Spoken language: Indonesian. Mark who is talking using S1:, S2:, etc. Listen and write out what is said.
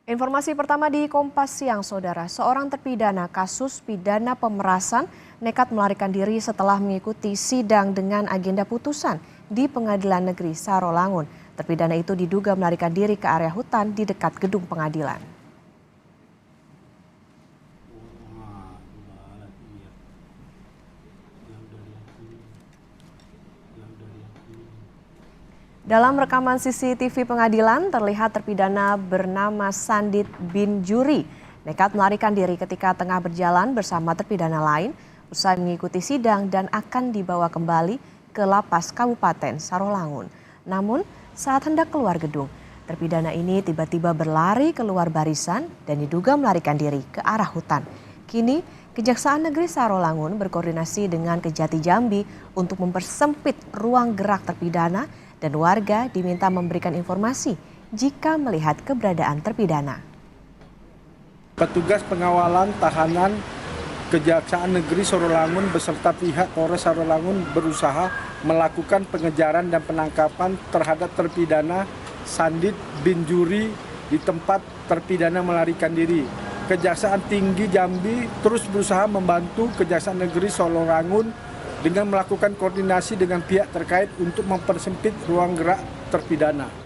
S1: Informasi pertama di Kompas Siang, Saudara. Seorang terpidana kasus pidana pemerasan nekat melarikan diri setelah mengikuti sidang dengan agenda putusan di Pengadilan Negeri Sarolangun. Terpidana itu diduga melarikan diri ke area hutan di dekat gedung pengadilan. Dalam rekaman CCTV pengadilan, terlihat terpidana bernama Sandit bin Juri nekat melarikan diri ketika tengah berjalan bersama terpidana lain usai mengikuti sidang dan akan dibawa kembali ke Lapas Kabupaten Sarolangun. Namun, saat hendak keluar gedung, terpidana ini tiba-tiba berlari keluar barisan dan diduga melarikan diri ke arah hutan. Kini, Kejaksaan Negeri Sarolangun berkoordinasi dengan Kejati Jambi untuk mempersempit ruang gerak terpidana dan warga diminta memberikan informasi jika melihat keberadaan terpidana.
S2: Petugas pengawalan tahanan Kejaksaan Negeri Sarolangun beserta pihak Polres Sarolangun berusaha melakukan pengejaran dan penangkapan terhadap terpidana Sandit bin Juri di tempat terpidana melarikan diri. Kejaksaan Tinggi Jambi terus berusaha membantu Kejaksaan Negeri Sarolangun dengan melakukan koordinasi dengan pihak terkait untuk mempersempit ruang gerak terpidana.